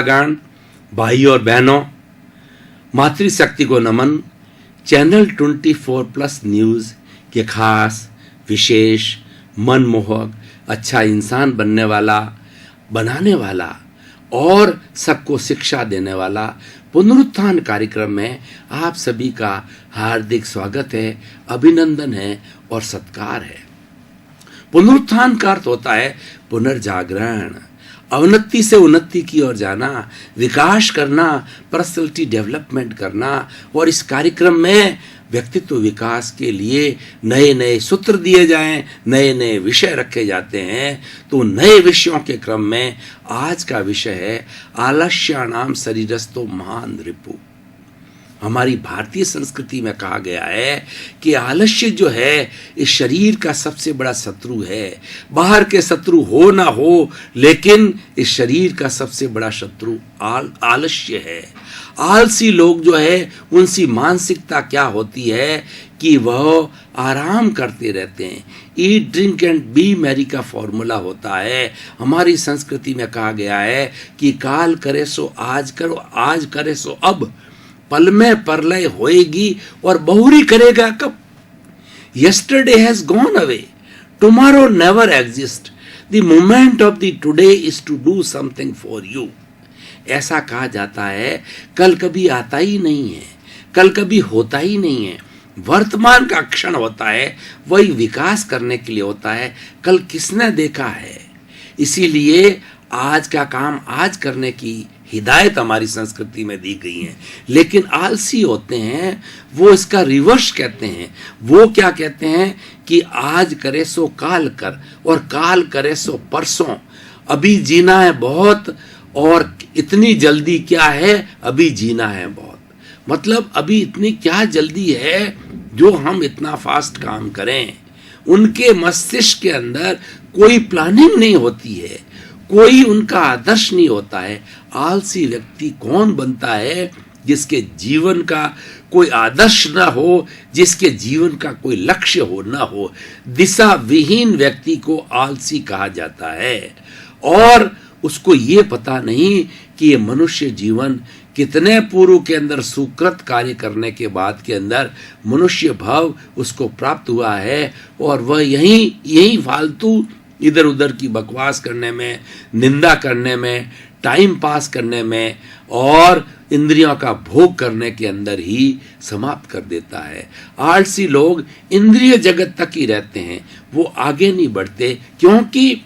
गण भाई और बहनों, मातृशक्ति को नमन। चैनल 24+ न्यूज़ के खास विशेष मनमोहक अच्छा इंसान बनने वाला, बनाने वाला और सबको शिक्षा देने वाला पुनरुत्थान कार्यक्रम में आप सभी का हार्दिक स्वागत है, अभिनंदन है और सत्कार है। पुनरुत्थान का अर्थ होता है पुनर्जागरण, अवनति से उन्नति की ओर जाना, विकास करना, पर्सनैलिटी डेवलपमेंट करना। और इस कार्यक्रम में व्यक्तित्व विकास के लिए नए नए सूत्र दिए जाएं, नए नए विषय रखे जाते हैं। तो नए विषयों के क्रम में आज का विषय है आलस्याणाम शरीरस्थो महान रिपु। हमारी भारतीय संस्कृति में कहा गया है कि आलस्य जो है इस शरीर का सबसे बड़ा शत्रु है। बाहर के शत्रु हो ना हो, लेकिन इस शरीर का सबसे बड़ा शत्रु आलस्य है। आलसी लोग जो है उनकी मानसिकता क्या होती है कि वह आराम करते रहते हैं। Eat drink and B Mary का फॉर्मूला होता है। हमारी संस्कृति में कहा गया है कि काल करे सो आज करो, आज करे सो अब, पल में परलय होएगी और बहुरी करेगा कब। Yesterday has gone away, tomorrow never exists. The moment of the today is to do something for you. ऐसा कहा जाता है। कल कभी आता ही नहीं है, कल कभी होता ही नहीं है। वर्तमान का क्षण होता है, वही विकास करने के लिए होता है। कल किसने देखा है? इसीलिए आज का काम आज करने की हिदायत हमारी संस्कृति में दी गई है। लेकिन आलसी होते हैं वो इसका रिवर्स कहते हैं। वो क्या कहते हैं कि आज करे सो काल कर और काल करे सो परसों। अभी जीना है बहुत और इतनी जल्दी क्या है, अभी जीना है बहुत। मतलब अभी इतनी क्या जल्दी है जो हम इतना फास्ट काम करें। उनके मस्तिष्क के अंदर कोई प्लानिंग नहीं होती है, कोई उनका आदर्श नहीं होता है। आलसी व्यक्ति कौन बनता है? जिसके जीवन का कोई आदर्श ना हो, जिसके जीवन का कोई लक्ष्य हो ना हो। दिशा विहीन व्यक्ति को आलसी कहा जाता है। और उसको ये पता नहीं कि ये मनुष्य जीवन कितने पूर्व के अंदर सुकृत कार्य करने के बाद के अंदर मनुष्य भाव उसको प्राप्त हुआ है। और वह यही फालतू इधर उधर की बकवास करने में, निंदा करने में, टाइम पास करने में और इंद्रियों का भोग करने के अंदर ही समाप्त कर देता है। आलसी लोग इंद्रिय जगत तक ही रहते हैं, वो आगे नहीं बढ़ते, क्योंकि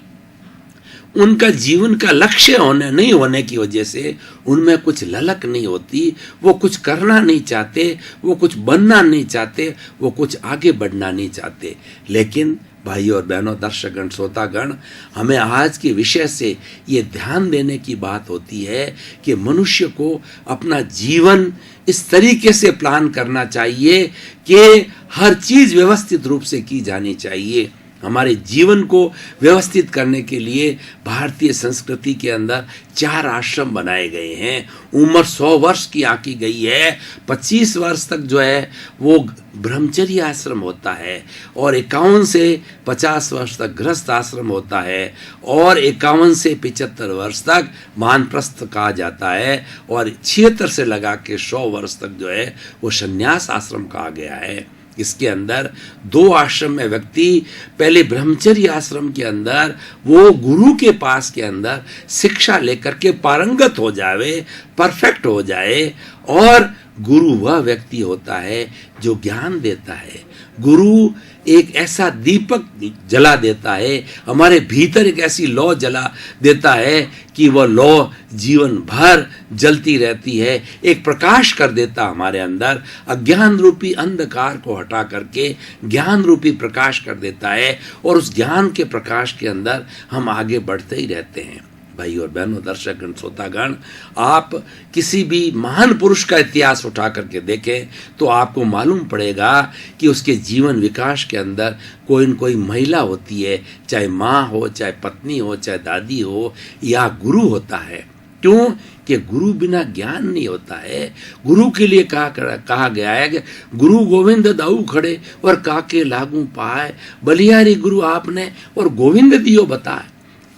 उनका जीवन का लक्ष्य नहीं होने की वजह से उनमें कुछ ललक नहीं होती। वो कुछ करना नहीं चाहते, वो कुछ बनना नहीं चाहते, वो कुछ आगे बढ़ना नहीं चाहते। लेकिन भाई और बहनों, दर्शकगण, श्रोतागण, हमें आज के विषय से ये ध्यान देने की बात होती है कि मनुष्य को अपना जीवन इस तरीके से प्लान करना चाहिए कि हर चीज़ व्यवस्थित रूप से की जानी चाहिए। हमारे जीवन को व्यवस्थित करने के लिए भारतीय संस्कृति के अंदर 4 आश्रम बनाए गए हैं। उम्र 100 वर्ष की आंकी गई है। 25 वर्ष तक जो है वो ब्रह्मचर्य आश्रम होता है और 51 से 50 वर्ष तक गृहस्थ आश्रम होता है और 51 से 75 वर्ष तक वानप्रस्थ कहा जाता है और 76 से लगा के 100 वर्ष तक जो है वो संन्यास आश्रम कहा गया है। इसके अंदर 2 आश्रम में व्यक्ति पहले ब्रह्मचर्य आश्रम के अंदर वो गुरु के पास के अंदर शिक्षा लेकर के पारंगत हो जावे, परफेक्ट हो जाए। और गुरु वह व्यक्ति होता है जो ज्ञान देता है। गुरु एक ऐसा दीपक जला देता है, हमारे भीतर एक ऐसी लौ जला देता है कि वह लौ जीवन भर जलती रहती है, एक प्रकाश कर देता हमारे अंदर। अज्ञान रूपी अंधकार को हटा करके ज्ञान रूपी प्रकाश कर देता है और उस ज्ञान के प्रकाश के अंदर हम आगे बढ़ते ही रहते हैं। भाई और बहनों, दर्शकगण, श्रोतागण, आप किसी भी महान पुरुष का इतिहास उठा करके देखें तो आपको मालूम पड़ेगा कि उसके जीवन विकास के अंदर कोई न कोई महिला होती है, चाहे माँ हो, चाहे पत्नी हो, चाहे दादी हो या गुरु होता है। क्यों? कि गुरु बिना ज्ञान नहीं होता है। गुरु के लिए कहा गया है कि गुरु गोविंद दाऊ खड़े और काके लागू पाए, बलिहारी गुरु आपने और गोविंद दियो बताए।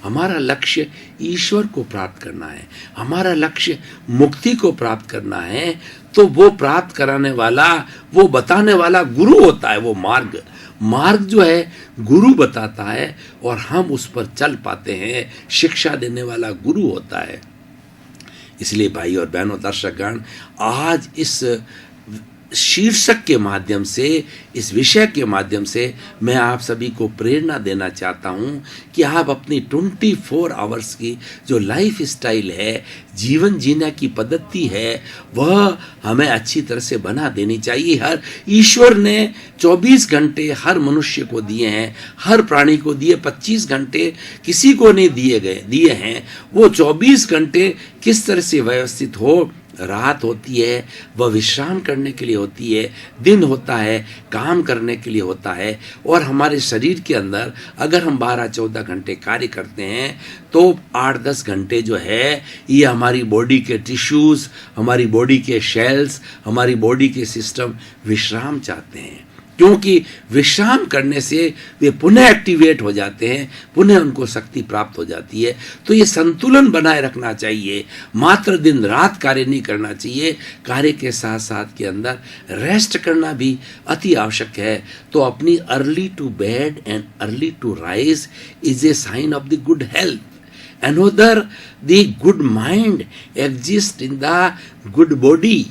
हमारा लक्ष्य ईश्वर को प्राप्त करना है, हमारा लक्ष्य मुक्ति को प्राप्त करना है, तो वो प्राप्त कराने वाला, वो बताने वाला गुरु होता है। वो मार्ग जो है गुरु बताता है और हम उस पर चल पाते हैं, शिक्षा देने वाला गुरु होता है। इसलिए भाई और बहनों, दर्शकगण, आज इस शीर्षक के माध्यम से, इस विषय के माध्यम से मैं आप सभी को प्रेरणा देना चाहता हूं कि आप अपनी 24 आवर्स की जो लाइफ स्टाइल है, जीवन जीने की पद्धति है, वह हमें अच्छी तरह से बना देनी चाहिए। हर ईश्वर ने 24 घंटे हर मनुष्य को दिए हैं, हर प्राणी को दिए, 25 घंटे किसी को नहीं दिए हैं। वो 24 घंटे किस तरह से व्यवस्थित हो, रात होती है वह विश्राम करने के लिए होती है, दिन होता है काम करने के लिए होता है, और हमारे शरीर के अंदर अगर हम 12-14 घंटे कार्य करते हैं तो 8-10 घंटे जो है ये हमारी बॉडी के टिश्यूज़, हमारी बॉडी के सेल्स, हमारी बॉडी के सिस्टम विश्राम चाहते हैं, क्योंकि विश्राम करने से वे पुनः एक्टिवेट हो जाते हैं, पुनः उनको शक्ति प्राप्त हो जाती है। तो ये संतुलन बनाए रखना चाहिए, मात्र दिन रात कार्य नहीं करना चाहिए, कार्य के साथ साथ के अंदर रेस्ट करना भी अति आवश्यक है। तो अपनी early to bed and early to rise is a sign of the good health. Another, the good mind exists in the good body।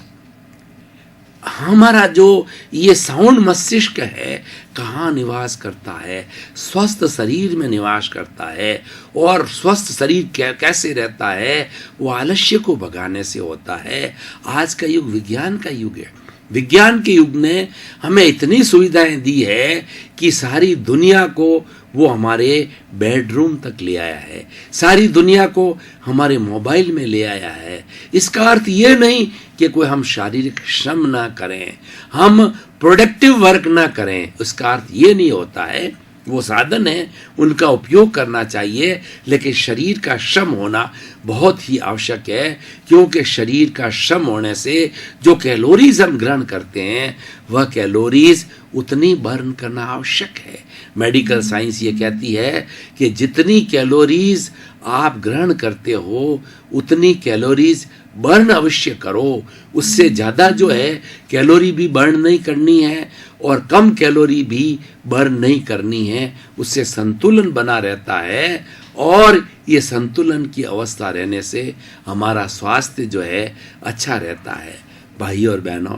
हमारा जो ये साउंड मस्तिष्क है कहाँ निवास करता है? स्वस्थ शरीर में निवास करता है। और स्वस्थ शरीर कैसे रहता है? वो आलस्य को भगाने से होता है। आज का युग विज्ञान का युग है। विज्ञान के युग ने हमें इतनी सुविधाएं दी है कि सारी दुनिया को वो हमारे बेडरूम तक ले आया है, सारी दुनिया को हमारे मोबाइल में ले आया है। इसका अर्थ ये नहीं कि कोई हम शारीरिक श्रम ना करें, हम प्रोडक्टिव वर्क ना करें, उसका अर्थ ये नहीं होता है। वो साधन है, उनका उपयोग करना चाहिए, लेकिन शरीर का श्रम होना बहुत ही आवश्यक है, क्योंकि शरीर का श्रम होने से जो कैलोरीज हम ग्रहण करते हैं वह कैलोरीज उतनी बर्न करना आवश्यक है। मेडिकल साइंस ये कहती है कि जितनी कैलोरीज आप ग्रहण करते हो उतनी कैलोरीज बर्न अवश्य करो। उससे ज़्यादा जो है कैलोरी भी बर्न नहीं करनी है और कम कैलोरी भी बर्न नहीं करनी है। उससे संतुलन बना रहता है, और ये संतुलन की अवस्था रहने से हमारा स्वास्थ्य जो है अच्छा रहता है। भाई और बहनों,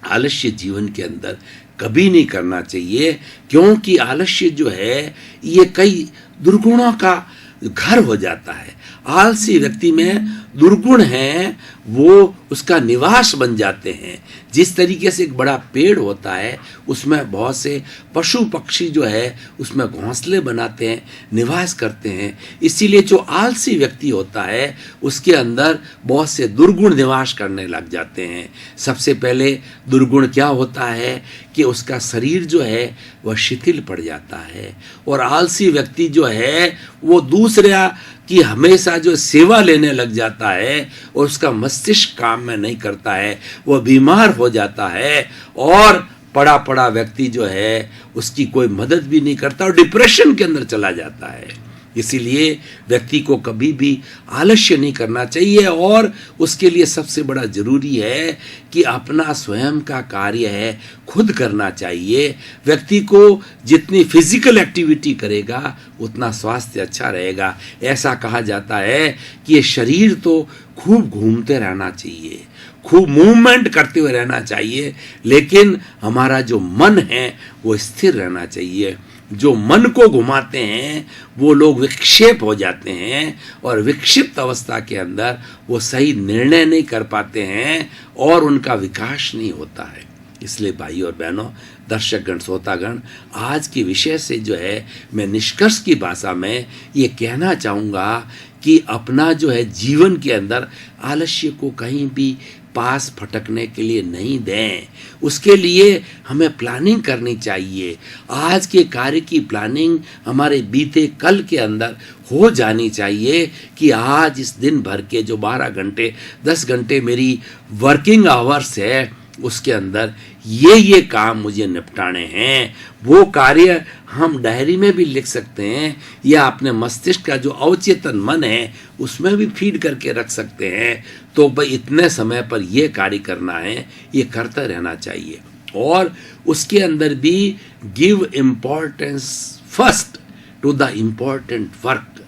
आलस्य जीवन के अंदर कभी नहीं करना चाहिए, क्योंकि आलस्य जो है ये कई दुर्गुणों का घर हो जाता है। आलसी व्यक्ति में दुर्गुण हैं, वो उसका निवास बन जाते हैं। जिस तरीके से एक बड़ा पेड़ होता है उसमें बहुत से पशु पक्षी जो है उसमें घोंसले बनाते हैं, निवास करते हैं। इसीलिए जो आलसी व्यक्ति होता है उसके अंदर बहुत से दुर्गुण निवास करने लग जाते हैं। सबसे पहले दुर्गुण क्या होता है कि उसका शरीर जो है वह शिथिल पड़ जाता है, और आलसी व्यक्ति जो है वो दूसरा कि हमेशा जो सेवा लेने लग जाता है और उसका मस्तिष्क काम में नहीं करता है, वह बीमार हो जाता है, और पड़ा पड़ा व्यक्ति जो है उसकी कोई मदद भी नहीं करता और डिप्रेशन के अंदर चला जाता है। इसीलिए व्यक्ति को कभी भी आलस्य नहीं करना चाहिए, और उसके लिए सबसे बड़ा जरूरी है कि अपना स्वयं का कार्य है खुद करना चाहिए। व्यक्ति को जितनी फिजिकल एक्टिविटी करेगा उतना स्वास्थ्य अच्छा रहेगा। ऐसा कहा जाता है कि ये शरीर तो खूब घूमते रहना चाहिए, खूब मूवमेंट करते हुए रहना चाहिए, लेकिन हमारा जो मन है वो स्थिर रहना चाहिए। जो मन को घुमाते हैं वो लोग विक्षेप हो जाते हैं, और विक्षिप्त अवस्था के अंदर वो सही निर्णय नहीं कर पाते हैं और उनका विकास नहीं होता है। इसलिए भाई और बहनों, दर्शकगण, श्रोतागण, आज के विषय से जो है मैं निष्कर्ष की भाषा में ये कहना चाहूँगा कि अपना जो है जीवन के अंदर आलस्य को कहीं भी पास फटकने के लिए नहीं दें। उसके लिए हमें प्लानिंग करनी चाहिए। आज के कार्य की प्लानिंग हमारे बीते कल के अंदर हो जानी चाहिए कि आज इस दिन भर के जो 12 घंटे 10 घंटे मेरी वर्किंग आवर्स है उसके अंदर ये काम मुझे निपटाने हैं। वो कार्य हम डायरी में भी लिख सकते हैं या अपने मस्तिष्क का जो अवचेतन मन है उसमें भी फीड करके रख सकते हैं। तो भाई इतने समय पर ये कार्य करना है, ये करता रहना चाहिए। और उसके अंदर भी give importance first to the important work,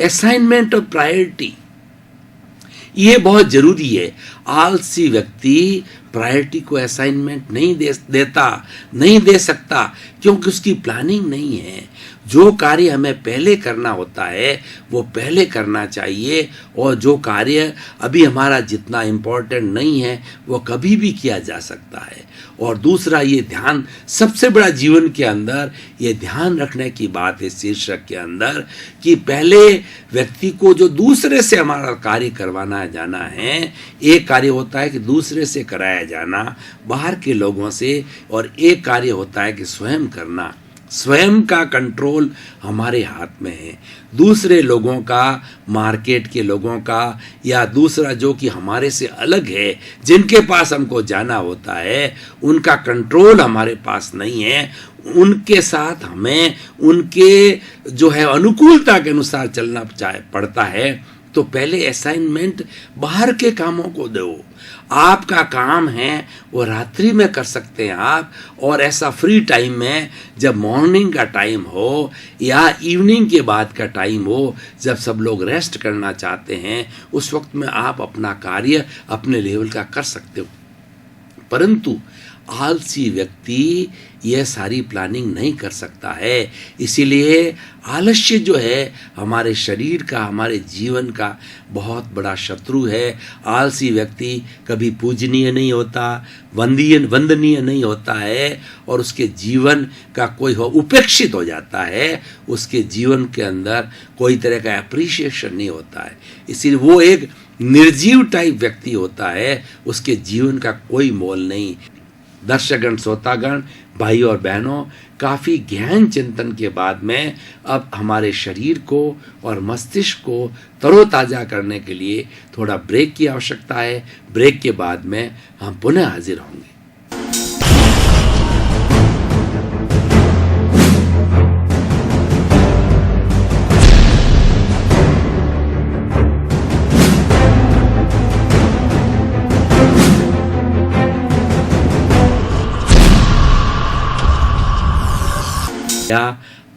assignment of priority, ये बहुत जरूरी है। आलसी व्यक्ति प्रायोरिटी को असाइनमेंट नहीं दे सकता, क्योंकि उसकी प्लानिंग नहीं है। जो कार्य हमें पहले करना होता है वो पहले करना चाहिए, और जो कार्य अभी हमारा जितना इम्पोर्टेंट नहीं है वो कभी भी किया जा सकता है। और दूसरा, ये ध्यान सबसे बड़ा जीवन के अंदर ये ध्यान रखने की बात है शीर्षक के अंदर, कि पहले व्यक्ति को जो दूसरे से हमारा कार्य करवाना जाना है, एक कार्य होता है कि दूसरे से कराया जाना बाहर के लोगों से, और एक कार्य होता है कि स्वयं करना। स्वयं का कंट्रोल हमारे हाथ में है। दूसरे लोगों का, मार्केट के लोगों का, या दूसरा जो कि हमारे से अलग है, जिनके पास हमको जाना होता है, उनका कंट्रोल हमारे पास नहीं है। उनके साथ हमें उनके जो है अनुकूलता के अनुसार चलना पड़ता है। तो पहले असाइनमेंट बाहर के कामों को दो। आपका काम है वो रात्रि में कर सकते हैं आप, और ऐसा फ्री टाइम में जब मॉर्निंग का टाइम हो या इवनिंग के बाद का टाइम हो, जब सब लोग रेस्ट करना चाहते हैं, उस वक्त में आप अपना कार्य अपने लेवल का कर सकते हो। परंतु आलसी व्यक्ति यह सारी प्लानिंग नहीं कर सकता है। इसीलिए आलस्य जो है हमारे शरीर का, हमारे जीवन का बहुत बड़ा शत्रु है। आलसी व्यक्ति कभी पूजनीय नहीं होता, वंदनीय नहीं होता है, और उसके जीवन का कोई उपेक्षित हो जाता है। उसके जीवन के अंदर कोई तरह का एप्रिसिएशन नहीं होता है। इसीलिए वो एक निर्जीव टाइप व्यक्ति होता है, उसके जीवन का कोई मोल नहीं। दर्शकगण, श्रोतागण, भाई और बहनों, काफ़ी गहन चिंतन के बाद में अब हमारे शरीर को और मस्तिष्क को तरोताज़ा करने के लिए थोड़ा ब्रेक की आवश्यकता है। ब्रेक के बाद में हम पुनः हाजिर होंगे।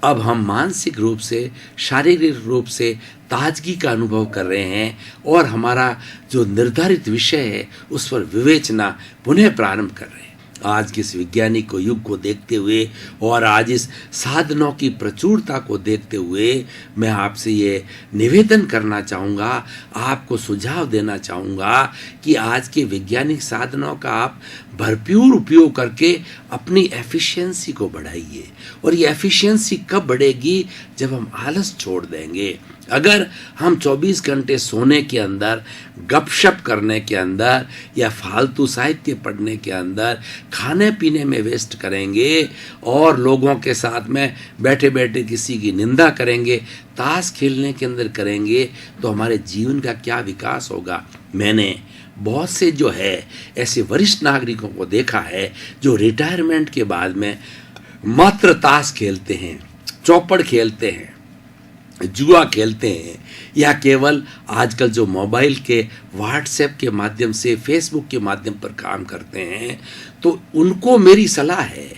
अब हम मानसिक रूप से, शारीरिक रूप से ताजगी का अनुभव कर रहे हैं, और हमारा जो निर्धारित विषय है उस पर विवेचना पुनः प्रारंभ कर रहे हैं। आज के इस वैज्ञानिक को युग को देखते हुए और आज इस साधनों की प्रचुरता को देखते हुए मैं आपसे ये निवेदन करना चाहूँगा, आपको सुझाव देना चाहूँगा कि आज के वैज्ञानिक साधनों का आप भरपूर उपयोग करके अपनी एफिशिएंसी को बढ़ाइए। और ये एफिशिएंसी कब बढ़ेगी? जब हम आलस छोड़ देंगे। अगर हम 24 घंटे सोने के अंदर, गपशप करने के अंदर, या फालतू साहित्य पढ़ने के अंदर, खाने पीने में वेस्ट करेंगे, और लोगों के साथ में बैठे बैठे किसी की निंदा करेंगे, ताश खेलने के अंदर करेंगे, तो हमारे जीवन का क्या विकास होगा? मैंने बहुत से जो है ऐसे वरिष्ठ नागरिकों को देखा है जो रिटायरमेंट के बाद में मात्र ताश खेलते हैं, चौपड़ खेलते हैं, जुआ खेलते हैं, या केवल आजकल जो मोबाइल के व्हाट्सएप के माध्यम से, फेसबुक के माध्यम पर काम करते हैं। तो उनको मेरी सलाह है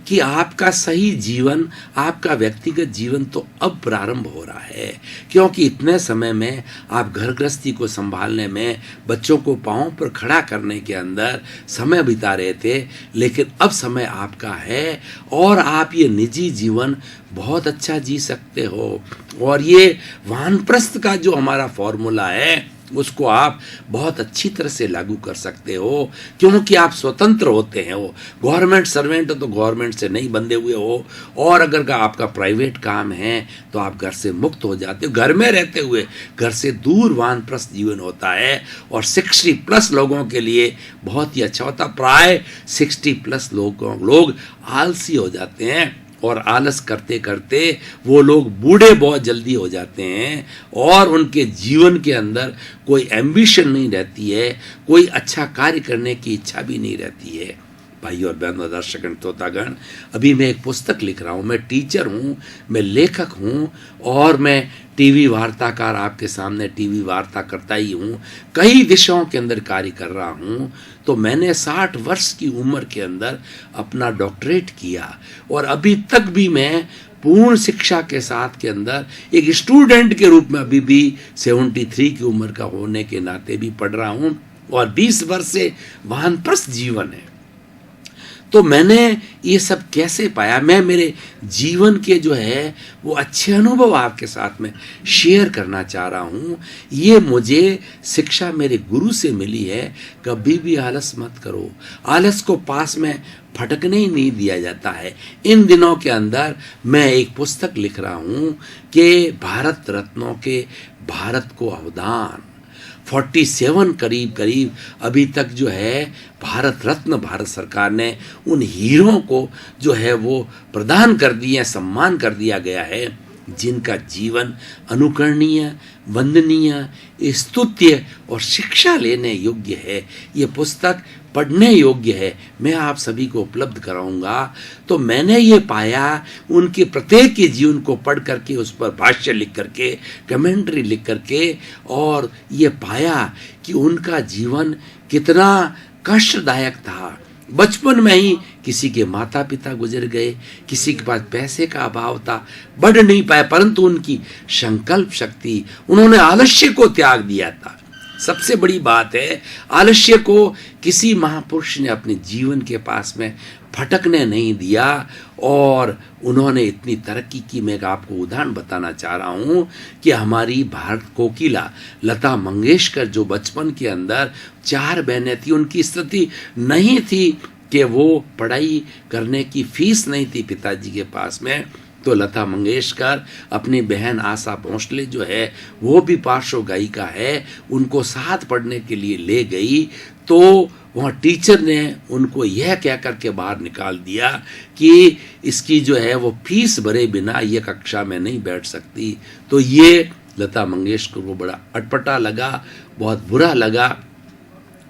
कि आपका सही जीवन, आपका व्यक्तिगत जीवन तो अब प्रारंभ हो रहा है, क्योंकि इतने समय में आप घर गृहस्थी को संभालने में, बच्चों को पाँव पर खड़ा करने के अंदर समय बिता रहे थे, लेकिन अब समय आपका है और आप ये निजी जीवन बहुत अच्छा जी सकते हो। और ये वानप्रस्थ का जो हमारा फॉर्मूला है उसको आप बहुत अच्छी तरह से लागू कर सकते हो, क्योंकि आप स्वतंत्र होते हैं। वो गवर्नमेंट सर्वेंट हो तो गवर्नमेंट से नहीं बंधे हुए हो, और अगर आपका प्राइवेट काम है तो आप घर से मुक्त हो जाते हो। घर में रहते हुए घर से दूर वानप्रस्थ जीवन होता है, और 60+ लोगों के लिए बहुत ही अच्छा होता। प्राय 60+ लोग आलसी हो जाते हैं, और आलस करते करते वो लोग बूढ़े बहुत जल्दी हो जाते हैं, और उनके जीवन के अंदर कोई एम्बिशन नहीं रहती है, कोई अच्छा कार्य करने की इच्छा भी नहीं रहती है। भाई और बहनों, दर्शकगण, श्रोतागण, अभी मैं एक पुस्तक लिख रहा हूँ। मैं टीचर हूँ, मैं लेखक हूँ और मैं टीवी वार्ताकार, आपके सामने टीवी वार्ता करता ही हूँ। कई विषयों के अंदर कार्य कर रहा हूँ। तो मैंने 60 वर्ष की उम्र के अंदर अपना डॉक्टरेट किया और अभी तक भी मैं पूर्ण शिक्षा के साथ के अंदर एक स्टूडेंट के रूप में अभी भी 73 की उम्र का होने के नाते भी पढ़ रहा हूँ और 20 वर्ष से वानप्रस्थ जीवन है। तो मैंने ये सब कैसे पाया, मैं मेरे जीवन के जो है वो अच्छे अनुभव आपके साथ में शेयर करना चाह रहा हूँ। ये मुझे शिक्षा मेरे गुरु से मिली है, कभी भी आलस मत करो। आलस को पास में फटकने ही नहीं दिया जाता है। इन दिनों के अंदर मैं एक पुस्तक लिख रहा हूँ कि भारत रत्नों के भारत को अवदान 47 करीब अभी तक जो है भारत रत्न भारत सरकार ने उन हीरों को जो है वो प्रदान कर दिए, सम्मान कर दिया गया है, जिनका जीवन अनुकरणीय, वंदनीय, स्तुत्य और शिक्षा लेने योग्य है। ये पुस्तक पढ़ने योग्य है, मैं आप सभी को उपलब्ध कराऊंगा। तो मैंने ये पाया, उनके प्रत्येक के जीवन को पढ़ करके, उस पर भाष्य लिख करके, कमेंट्री लिख करके, और ये पाया कि उनका जीवन कितना कष्टदायक था। बचपन में ही किसी के माता पिता गुजर गए, किसी के पास पैसे का अभाव था, बढ़ नहीं पाए, परंतु उनकी संकल्प शक्ति, उन्होंने आलस्य को त्याग दिया था। सबसे बड़ी बात है, आलस्य को किसी महापुरुष ने अपने जीवन के पास में फटकने नहीं दिया और उन्होंने इतनी तरक्की की। मैं आपको उदाहरण बताना चाह रहा हूँ कि हमारी भारत कोकिला लता मंगेशकर जो बचपन के अंदर 4 बहनें थी, उनकी स्थिति नहीं थी कि वो पढ़ाई करने की फीस नहीं थी पिताजी के पास में, तो लता मंगेशकर अपनी बहन आशा भोसले जो है वो भी पार्श्व गायिका है, उनको साथ पढ़ने के लिए ले गई। तो वहाँ टीचर ने उनको यह कह कर के बाहर निकाल दिया कि इसकी जो है वो फीस भरे बिना ये कक्षा में नहीं बैठ सकती। तो ये लता मंगेशकर को बड़ा अटपटा लगा, बहुत बुरा लगा।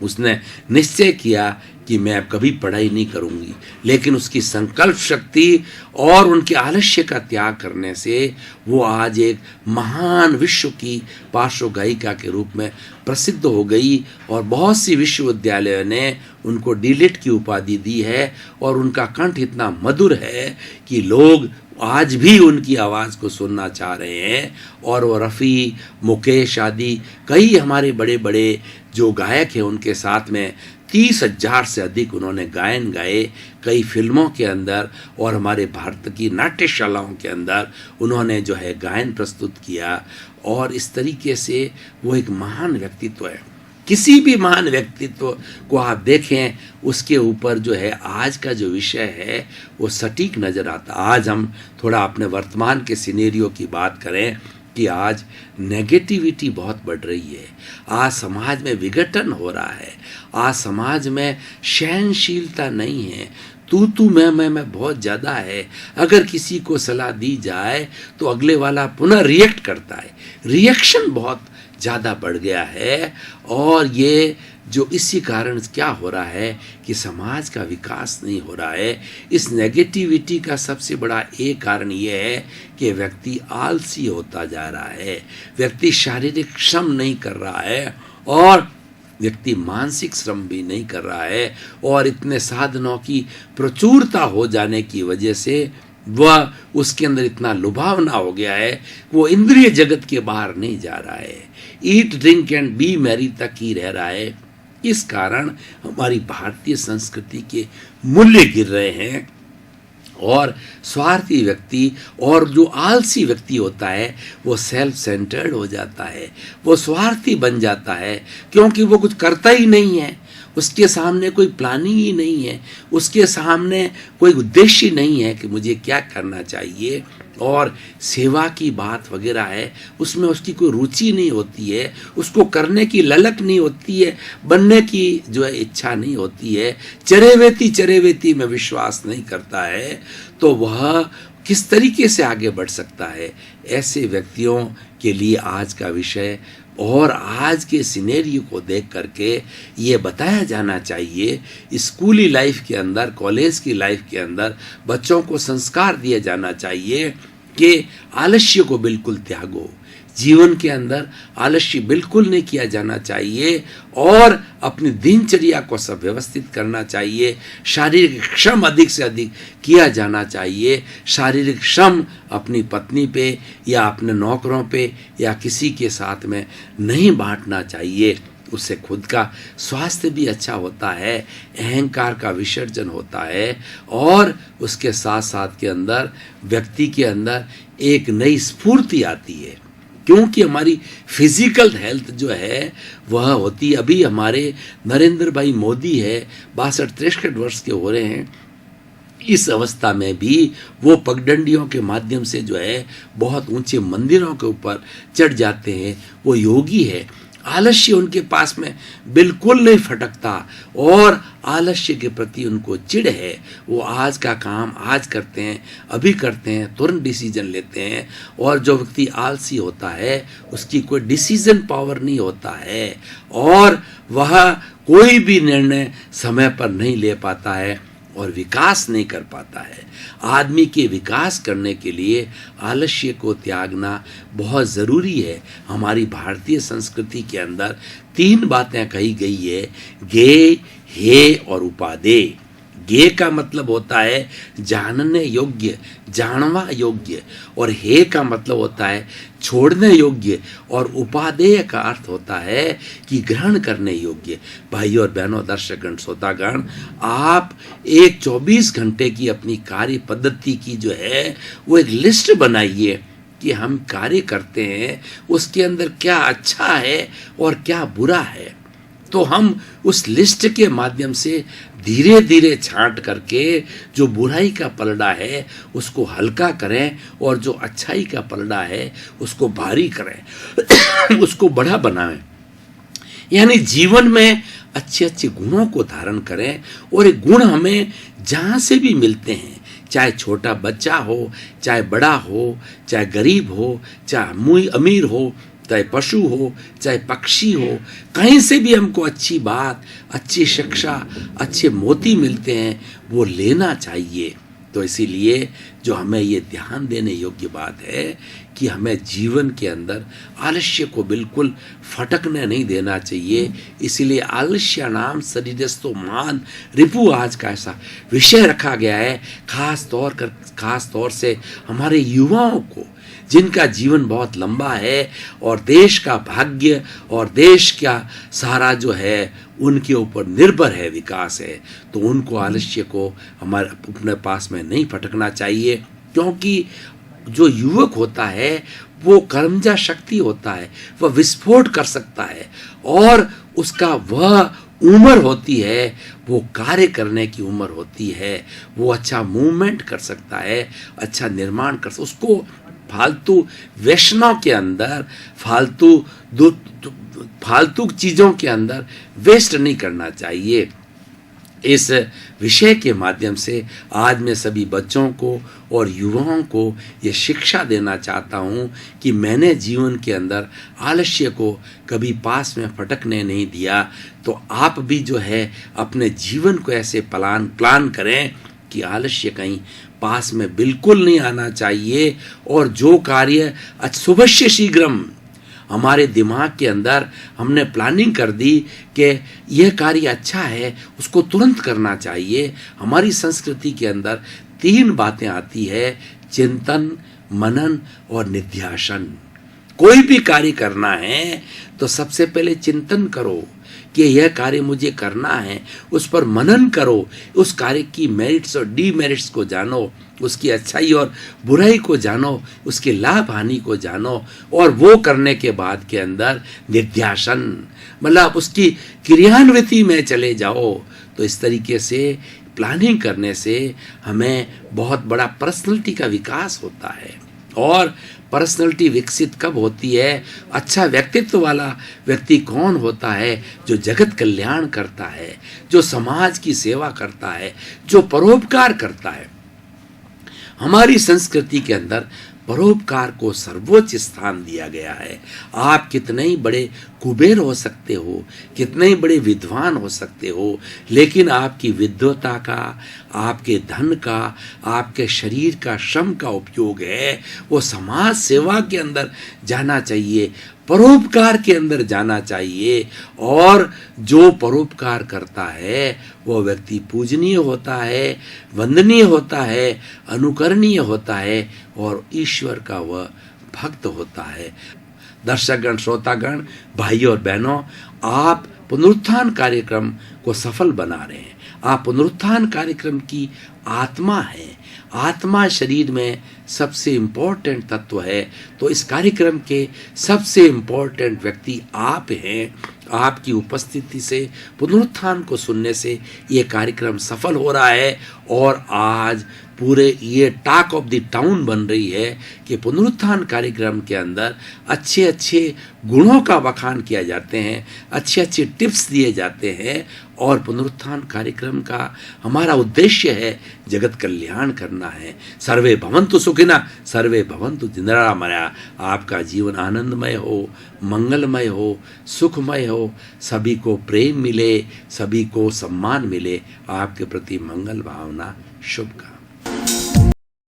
उसने निश्चय किया कि मैं अब कभी पढ़ाई नहीं करूंगी, लेकिन उसकी संकल्प शक्ति और उनके आलस्य का त्याग करने से वो आज एक महान विश्व की पार्श्व गायिका के रूप में प्रसिद्ध हो गई और बहुत सी विश्वविद्यालयों ने उनको डीलिट की उपाधि दी है और उनका कंठ इतना मधुर है कि लोग आज भी उनकी आवाज़ को सुनना चाह रहे हैं। और वो रफ़ी, मुकेश आदि कई हमारे बड़े बड़े जो गायक हैं उनके साथ में 30,000 से अधिक उन्होंने गायन गाए कई फिल्मों के अंदर और हमारे भारत की नाट्यशालाओं के अंदर उन्होंने जो है गायन प्रस्तुत किया। और इस तरीके से वो एक महान व्यक्तित्व है। किसी भी महान व्यक्तित्व को आप देखें, उसके ऊपर जो है आज का जो विषय है वो सटीक नज़र आता। आज हम थोड़ा अपने वर्तमान के सिनेरियो की बात करें कि आज नेगेटिविटी बहुत बढ़ रही है, आज समाज में विघटन हो रहा है, आज समाज में सहनशीलता नहीं है, तू मैं बहुत ज़्यादा है। अगर किसी को सलाह दी जाए तो अगले वाला पुनः रिएक्ट करता है, रिएक्शन बहुत ज़्यादा बढ़ गया है। और ये जो इसी कारण क्या हो रहा है कि समाज का विकास नहीं हो रहा है। इस नेगेटिविटी का सबसे बड़ा एक कारण ये है कि व्यक्ति आलसी होता जा रहा है, व्यक्ति शारीरिक श्रम नहीं कर रहा है और व्यक्ति मानसिक श्रम भी नहीं कर रहा है। और इतने साधनों की प्रचुरता हो जाने की वजह से वह उसके अंदर इतना लुभावना हो गया है, वो इंद्रिय जगत के बाहर नहीं जा रहा है, eat drink and B Mary तक ही रह रहा है। इस कारण हमारी भारतीय संस्कृति के मूल्य गिर रहे हैं और स्वार्थी व्यक्ति और जो आलसी व्यक्ति होता है वो सेल्फ सेंटर्ड हो जाता है, वो स्वार्थी बन जाता है, क्योंकि वो कुछ करता ही नहीं है, उसके सामने कोई प्लानिंग ही नहीं है, उसके सामने कोई उद्देश्य नहीं है कि मुझे क्या करना चाहिए। और सेवा की बात वगैरह है उसमें उसकी कोई रुचि नहीं होती है, उसको करने की ललक नहीं होती है, बनने की जो है इच्छा नहीं होती है, चरेवेती में विश्वास नहीं करता है, तो वह किस तरीके से आगे बढ़ सकता है। ऐसे व्यक्तियों के लिए आज का विषय और आज के सिनेरियो को देख करके ये बताया जाना चाहिए, स्कूली लाइफ के अंदर, कॉलेज की लाइफ के अंदर बच्चों को संस्कार दिया जाना चाहिए कि आलस्य को बिल्कुल त्यागो, जीवन के अंदर आलस्य बिल्कुल नहीं किया जाना चाहिए और अपनी दिनचर्या को सब व्यवस्थित करना चाहिए। शारीरिक श्रम अधिक से अधिक किया जाना चाहिए। शारीरिक श्रम अपनी पत्नी पे या अपने नौकरों पे या किसी के साथ में नहीं बांटना चाहिए। उससे खुद का स्वास्थ्य भी अच्छा होता है, अहंकार का विसर्जन होता है और उसके साथ साथ के अंदर व्यक्ति के अंदर एक नई स्फूर्ति आती है, क्योंकि हमारी फिजिकल हेल्थ जो है वह होती, अभी हमारे नरेंद्र भाई मोदी है 62-63 वर्ष के हो रहे हैं, इस अवस्था में भी वो पगडंडियों के माध्यम से जो है बहुत ऊंचे मंदिरों के ऊपर चढ़ जाते हैं। वो योगी है। आलस्य उनके पास में बिल्कुल नहीं फटकता और आलस्य के प्रति उनको चिढ़ है। वो आज का काम आज करते हैं, अभी करते हैं, तुरंत डिसीजन लेते हैं। और जो व्यक्ति आलसी होता है उसकी कोई डिसीजन पावर नहीं होता है और वह कोई भी निर्णय समय पर नहीं ले पाता है और विकास नहीं कर पाता है। आदमी के विकास करने के लिए आलस्य को त्यागना बहुत ज़रूरी है। हमारी भारतीय संस्कृति के अंदर 3 बातें कही गई है, गे, हे और उपादेय। गे का मतलब होता है जानने योग्य, जानवा योग्य, और हे का मतलब होता है छोड़ने योग्य, और उपादेय का अर्थ होता है कि ग्रहण करने योग्य। भाई और बहनों, दर्शकगण, श्रोतागण, आप एक 24 घंटे की अपनी कार्य पद्धति की जो है वो एक लिस्ट बनाइए कि हम कार्य करते हैं उसके अंदर क्या अच्छा है और क्या बुरा है। तो हम उस लिस्ट के माध्यम से धीरे धीरे छांट करके जो बुराई का पलड़ा है उसको हल्का करें और जो अच्छाई का पलड़ा है उसको भारी करें, उसको बड़ा बनाएं। यानी जीवन में अच्छे अच्छे गुणों को धारण करें और ये गुण हमें जहाँ से भी मिलते हैं, चाहे छोटा बच्चा हो, चाहे बड़ा हो, चाहे गरीब हो, चाहे अमीर हो, चाहे पशु हो, चाहे पक्षी हो, कहीं से भी हमको अच्छी बात, अच्छी शिक्षा, अच्छे मोती मिलते हैं, वो लेना चाहिए। तो इसीलिए जो हमें ये ध्यान देने योग्य बात है कि हमें जीवन के अंदर आलस्य को बिल्कुल फटकने नहीं देना चाहिए। इसीलिए आलस्य नाम शरीरस्थो मान रिपु आज का ऐसा विषय रखा गया है, खास तौर से हमारे युवाओं को, जिनका जीवन बहुत लंबा है और देश का भाग्य और देश का सारा जो है उनके ऊपर निर्भर है, विकास है। तो उनको आलस्य को हमारे अपने पास में नहीं फटकना चाहिए, क्योंकि जो युवक होता है वो कर्मजा शक्ति होता है, वह विस्फोट कर सकता है और उसका वह उम्र होती है, वो कार्य करने की उम्र होती है, वो अच्छा मूवमेंट कर सकता है, अच्छा निर्माण कर सकता, उसको फालतू व्यसनों के अंदर, फालतू चीज़ों के अंदर वेस्ट नहीं करना चाहिए। इस विषय के माध्यम से आज मैं सभी बच्चों को और युवाओं को ये शिक्षा देना चाहता हूँ कि मैंने जीवन के अंदर आलस्य को कभी पास में फटकने नहीं दिया। तो आप भी जो है अपने जीवन को ऐसे प्लान करें कि आलस्य कहीं पास में बिल्कुल नहीं आना चाहिए। और जो कार्य शुभस्य शीघ्रम, हमारे दिमाग के अंदर हमने प्लानिंग कर दी कि यह कार्य अच्छा है, उसको तुरंत करना चाहिए। हमारी संस्कृति के अंदर 3 बातें आती है, चिंतन, मनन और निध्यासन। कोई भी कार्य करना है तो सबसे पहले चिंतन करो कि यह कार्य मुझे करना है, उस पर मनन करो, उस कार्य की मेरिट्स और डीमेरिट्स को जानो, उसकी अच्छाई और बुराई को जानो, उसके लाभ हानि को जानो, और वो करने के बाद के अंदर निध्यासन, मतलब उसकी क्रियान्विति में चले जाओ। तो इस तरीके से प्लानिंग करने से हमें बहुत बड़ा पर्सनैलिटी का विकास होता है। और पर्सनैलिटी विकसित कब होती है? अच्छा व्यक्तित्व वाला व्यक्ति कौन होता है? जो जगत कल्याण करता है, जो समाज की सेवा करता है, जो परोपकार करता है। हमारी संस्कृति के अंदर परोपकार को सर्वोच्च स्थान दिया गया है। आप कितने ही बड़े कुबेर हो सकते हो, कितने ही बड़े विद्वान हो सकते हो, लेकिन आपकी विद्वता का, आपके धन का, आपके शरीर का, श्रम का उपयोग है वो समाज सेवा के अंदर जाना चाहिए, परोपकार के अंदर जाना चाहिए। और जो परोपकार करता है वो व्यक्ति पूजनीय होता है, वंदनीय होता है, अनुकरणीय होता है और ईश्वर का वह भक्त होता है। दर्शकगण, श्रोतागण, भाइयों और बहनों, आप पुनरुत्थान कार्यक्रम को सफल बना रहे हैं। आप पुनरुत्थान कार्यक्रम की आत्मा हैं। आत्मा शरीर में सबसे इम्पोर्टेंट तत्व है, तो इस कार्यक्रम के सबसे इम्पोर्टेंट व्यक्ति आप हैं। आपकी उपस्थिति से, पुनरुत्थान को सुनने से ये कार्यक्रम सफल हो रहा है और आज पूरे ये टॉक ऑफ द टाउन बन रही है कि पुनरुत्थान कार्यक्रम के अंदर अच्छे अच्छे गुणों का बखान किया जाते हैं, अच्छे अच्छे टिप्स दिए जाते हैं। और पुनरुत्थान कार्यक्रम का हमारा उद्देश्य है जगत कल्याण करना है। सर्वे भवन्तु सुखिनः, सर्वे भवन्तु निरामया। आपका जीवन आनंदमय हो, मंगलमय हो, सुखमय हो, सभी को प्रेम मिले, सभी को सम्मान मिले। आपके प्रति मंगल भावना, शुभकामना।